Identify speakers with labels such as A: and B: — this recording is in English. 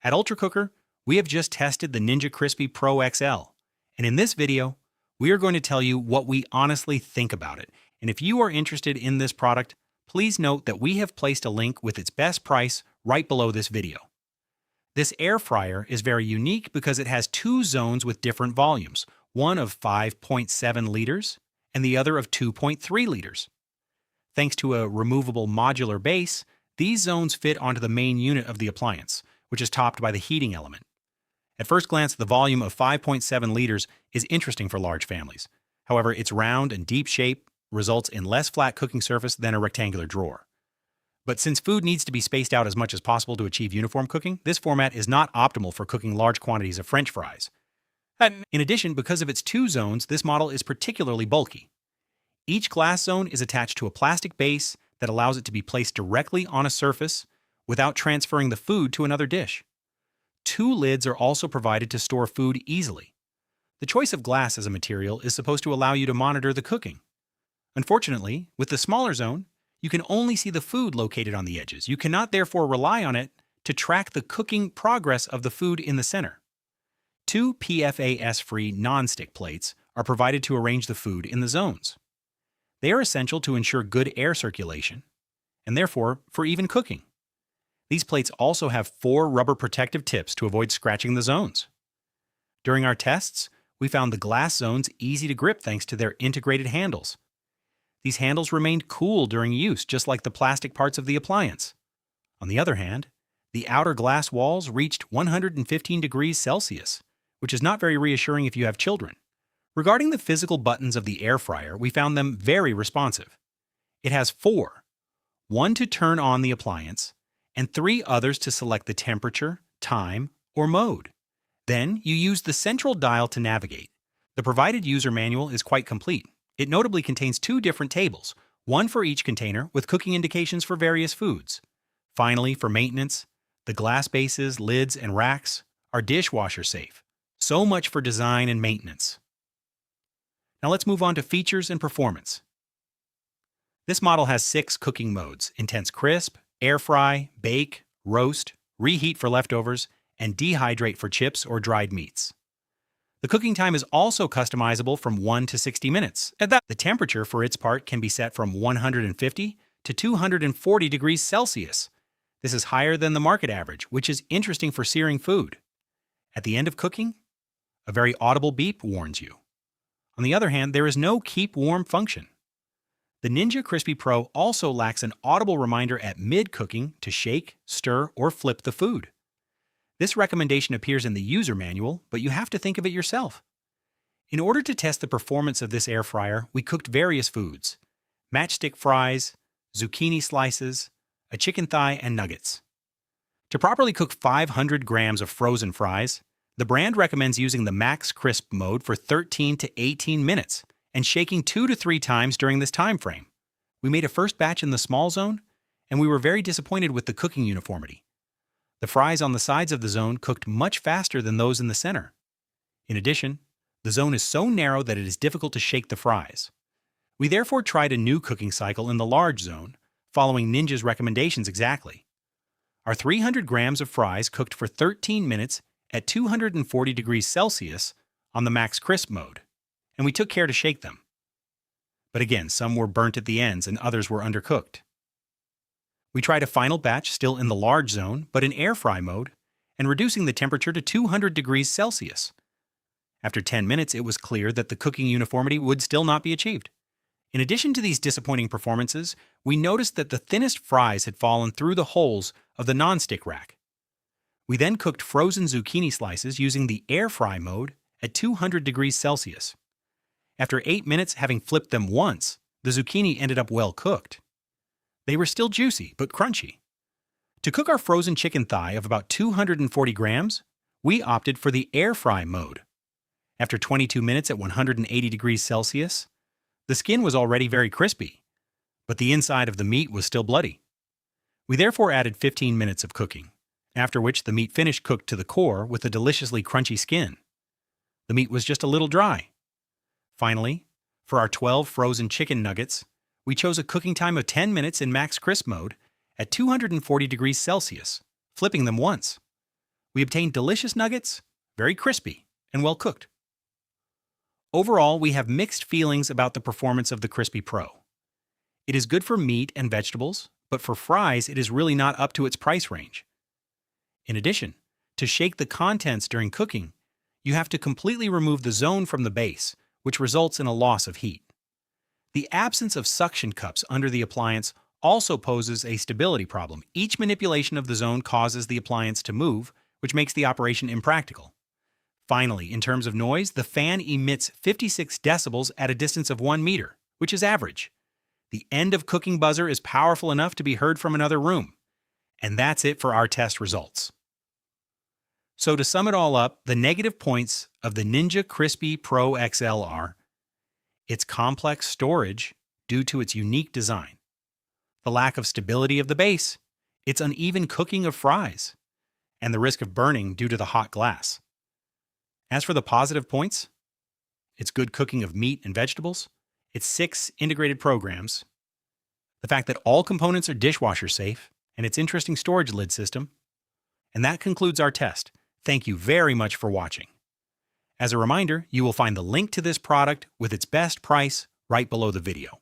A: At Ultra Cooker, we have just tested the Ninja Crispi Pro XL, and in this video, we are going to tell you what we honestly think about it. And if you are interested in this product, please note that we have placed a link with its best price right below this video. This air fryer is very unique because it has two zones with different volumes, one of 5.7 liters and the other of 2.3 liters. Thanks to a removable modular base, these zones fit onto the main unit of the appliance, which is topped by the heating element. At first glance, the volume of 5.7 liters is interesting for large families. However, its round and deep shape results in less flat cooking surface than a rectangular drawer. But since food needs to be spaced out as much as possible to achieve uniform cooking, this format is not optimal for cooking large quantities of French fries. In addition, because of its two zones, this model is particularly bulky. Each glass zone is attached to a plastic base that allows it to be placed directly on a surface without transferring the food to another dish. Two lids are also provided to store food easily. The choice of glass as a material is supposed to allow you to monitor the cooking. Unfortunately, with the smaller zone, you can only see the food located on the edges. You cannot therefore rely on it to track the cooking progress of the food in the center. Two PFAS-free non-stick plates are provided to arrange the food in the zones. They are essential to ensure good air circulation, and therefore for even cooking. These plates also have 4 rubber protective tips to avoid scratching the zones. During our tests, we found the glass zones easy to grip thanks to their integrated handles. These handles remained cool during use, just like the plastic parts of the appliance. On the other hand, the outer glass walls reached 115 degrees Celsius, which is not very reassuring if you have children. Regarding the physical buttons of the air fryer, we found them very responsive. It has 4, one to turn on the appliance, and 3 others to select the temperature, time, or mode. Then you use the central dial to navigate. The provided user manual is quite complete. It notably contains 2 different tables, one for each container with cooking indications for various foods. Finally, for maintenance, the glass bases, lids, and racks are dishwasher safe. So much for design and maintenance. Now let's move on to features and performance. This model has 6 cooking modes: intense crisp, air fry, bake, roast, reheat for leftovers, and dehydrate for chips or dried meats. The cooking time is also customizable from 1 to 60 minutes. The temperature for its part can be set from 150 to 240 degrees Celsius. This is higher than the market average, which is interesting for searing food. At the end of cooking, a very audible beep warns you. On the other hand, there is no keep warm function. The Ninja Crispi Pro also lacks an audible reminder at mid-cooking to shake, stir, or flip the food. This recommendation appears in the user manual, but you have to think of it yourself. In order to test the performance of this air fryer, we cooked various foods: matchstick fries, zucchini slices, a chicken thigh, and nuggets. To properly cook 500 grams of frozen fries, the brand recommends using the Max Crisp mode for 13 to 18 minutes and shaking 2 to 3 times during this time frame. We made a first batch in the small zone, and we were very disappointed with the cooking uniformity. The fries on the sides of the zone cooked much faster than those in the center. In addition, the zone is so narrow that it is difficult to shake the fries. We therefore tried a new cooking cycle in the large zone, following Ninja's recommendations exactly. Our 300 grams of fries cooked for 13 minutes at 240 degrees Celsius on the Max Crisp mode, and we took care to shake them. But again, some were burnt at the ends and others were undercooked. We tried a final batch still in the large zone, but in air fry mode, and reducing the temperature to 200 degrees Celsius. After 10 minutes, it was clear that the cooking uniformity would still not be achieved. In addition to these disappointing performances, we noticed that the thinnest fries had fallen through the holes of the non-stick rack. We then cooked frozen zucchini slices using the air fry mode at 200 degrees Celsius. After 8 minutes, having flipped them once, the zucchini ended up well cooked. They were still juicy, but crunchy. To cook our frozen chicken thigh of about 240 grams, we opted for the air fry mode. After 22 minutes at 180 degrees Celsius, the skin was already very crispy, but the inside of the meat was still bloody. We therefore added 15 minutes of cooking, after which the meat finished cooked to the core with a deliciously crunchy skin. The meat was just a little dry. Finally, for our 12 frozen chicken nuggets, we chose a cooking time of 10 minutes in Max Crisp mode at 240 degrees Celsius, flipping them once. we obtain delicious nuggets, very crispy and well cooked. Overall, we have mixed feelings about the performance of the Crispi Pro. It is good for meat and vegetables, but for fries, it is really not up to its price range. In addition, to shake the contents during cooking, you have to completely remove the zone from the base, which results in a loss of heat. The absence of suction cups under the appliance also poses a stability problem. Each manipulation of the zone causes the appliance to move, which makes the operation impractical. Finally, in terms of noise, the fan emits 56 decibels at a distance of 1 meter, which is average. The end of cooking buzzer is powerful enough to be heard from another room. And that's it for our test results. So to sum it all up, the negative points of the Ninja Crispi Pro XL are its complex storage due to its unique design, the lack of stability of the base, its uneven cooking of fries, and the risk of burning due to the hot glass. As for the positive points, its good cooking of meat and vegetables, its 6 integrated programs, the fact that all components are dishwasher safe, and its interesting storage lid system. And that concludes our test. Thank you very much for watching. As a reminder, you will find the link to this product with its best price right below the video.